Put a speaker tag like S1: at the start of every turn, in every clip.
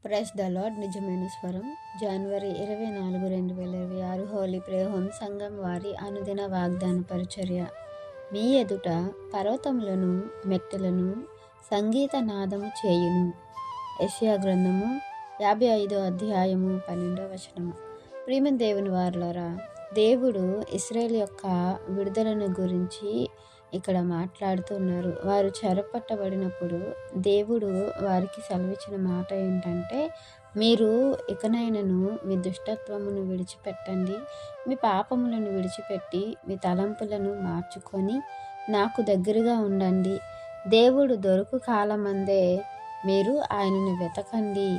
S1: Praise the lord. నిజమైన స్వరం. జనవరి 24, 2026 Holi prayer home సంఘం వారి అనుదిన వాగ్దాన పరిచర్య. మీ ఎదుట పర్వతములను మెట్టెలను సంగీత నాదము చేయును. యెషయా గ్రంథము 55వ అధ్యాయము 12వ వచనము. ప్రియమైన దేవుని వారలారా, దేవుడు ఇశ్రాయేలు యొక్క విడుదలను గురించి ఇక్కడ మాట్లాడుతున్నారు. వారు చెరపట్టబడినప్పుడు దేవుడు వారికి సెలవిచ్చిన మాట ఏంటంటే, మీరు ఇకనైనను మీ దుష్టత్వమును విడిచిపెట్టండి, మీ పాపములను విడిచిపెట్టి మీ తలంపులను మార్చుకొని నాకు దగ్గరగా ఉండండి. దేవుడు దొరుకు కాలమందే మీరు ఆయనను వెతకండి,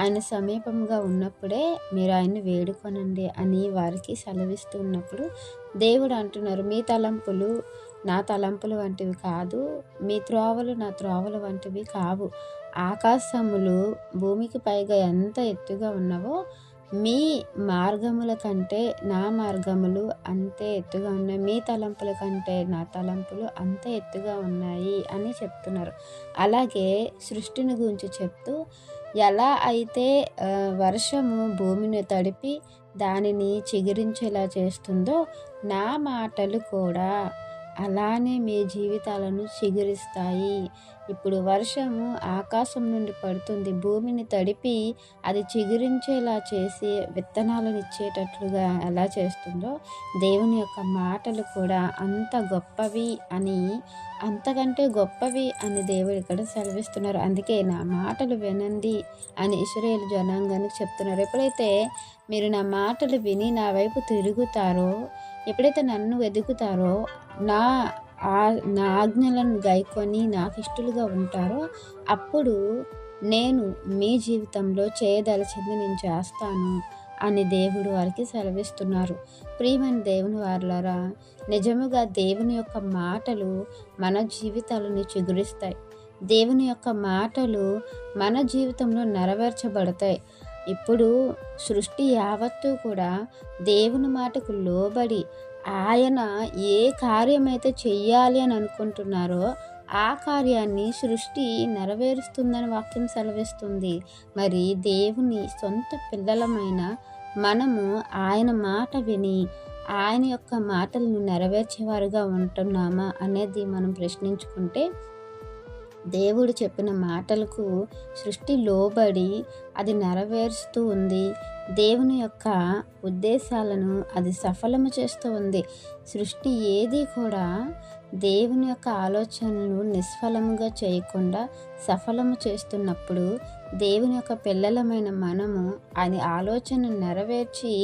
S1: ఆయన సమీపంగా ఉన్నప్పుడే మీరు ఆయన్ని వేడుకొనండి అని వారికి సెలవిస్తున్నప్పుడు దేవుడు అంటున్నారు, మీ తలంపులు నా తలంపులు వంటివి కాదు, మీ త్రోవలు నా త్రోవలు వంటివి కావు. ఆకాశములు భూమికి పైగా ఎంత ఎత్తుగా ఉన్నవో మీ మార్గముల కంటే నా మార్గములు అంతే ఎత్తుగా ఉన్నాయి, మీ తలంపుల కంటే నా తలంపులు అంతే ఎత్తుగా ఉన్నాయి అని చెప్తున్నారు. అలాగే సృష్టిని గురించి చెప్తూ, ఎలా అయితే వర్షము భూమిని తడిపి దానిని చిగురించేలా చేస్తుందో, నా మాటలు కూడా అలానే మీ జీవితాలను చిగురిస్తాయి. ఇప్పుడు వర్షము ఆకాశం నుండి పడుతుంది, భూమిని తడిపి అది చిగురించేలా చేసి విత్తనాలను ఇచ్చేటట్లుగా ఎలా చేస్తుందో, దేవుని యొక్క మాటలు కూడా అంత గొప్పవి అని, అంతకంటే గొప్పవి అని దేవుడు ఇక్కడ సెలవిస్తున్నారు. అందుకే నా మాటలు వినండి అని ఇశ్రాయేలు జనాంగానికి చెప్తున్నారు. ఎప్పుడైతే మీరు నా మాటలు విని నా వైపు తిరుగుతారో, ఎప్పుడైతే నన్ను వెతుకుతారో, నా ఆజ్ఞలను గైకొని నాకు ఇష్టలుగా ఉంటారో, అప్పుడు నేను మీ జీవితంలో చేయదలిచింది నేను చేస్తాను అని దేవుడు వారికి సెలవిస్తున్నారు. ప్రియమైన దేవుని వారలారా, నిజముగా దేవుని యొక్క మాటలు మన జీవితాలను చిగురిస్తాయి. దేవుని యొక్క మాటలు మన జీవితంలో నెరవేర్చబడతాయి. ఇప్పుడు సృష్టి యావత్తు కూడా దేవుని మాటకు లోబడి ఆయన ఏ కార్యమైతే చెయ్యాలి అని అనుకుంటున్నారో ఆ కార్యాన్ని సృష్టి నెరవేరుస్తుందని వాక్యం సెలవిస్తుంది. మరి దేవుని సొంత పిల్లలమైన మనము ఆయన మాట విని ఆయన యొక్క మాటలను నెరవేర్చేవారుగా ఉంటున్నామా అనేది మనం ప్రశ్నించుకుంటే, దేవుడు చెప్పిన మాటలకు సృష్టి లోబడి అది నెరవేరుస్తూ ఉంది. దేవుని యొక్క ఉద్దేశాలను అది సఫలము చేస్తూ ఉంది. సృష్టి ఏది కూడా దేవుని యొక్క ఆలోచనలు నిష్ఫలముగా చేయకుండా సఫలము చేస్తున్నప్పుడు, దేవుని యొక్క పిల్లలమైన మనము అది ఆలోచన నెరవేర్చి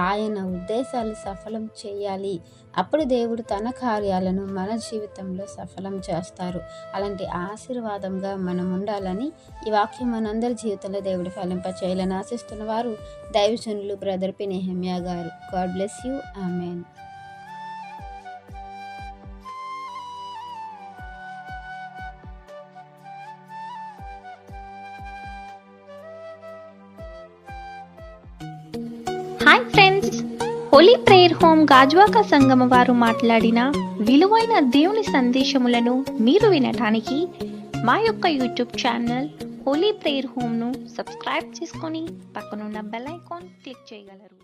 S1: ఆయన ఉద్దేశాలు సఫలం చేయాలి. అప్పుడు దేవుడు తన కార్యాలను మన జీవితంలో సఫలం చేస్తారు. అలాంటి ఆశీర్వాదంగా మనం ఉండాలని ఈ వాక్యం మనందరి జీవితంలో దేవుడు ఫలింప చేయాలని ఆశిస్తున్న వారు దైవజనులు బ్రదర్ పి. నెహెమ్యా గారు. God bless you. Amen.
S2: Hi friends, holy prayer home Gajuwaka Sangama వారు మాట్లాడిన విలువైన దేవుని సందేశములను మీరు వినటానికి మా యొక్క యూట్యూబ్ ఛానల్ హోలీ ప్రేయర్ హోమ్ను సబ్స్క్రైబ్ చేసుకొని పక్కనున్న బెల్ ఐకాన్ క్లిక్ చేయగలరు.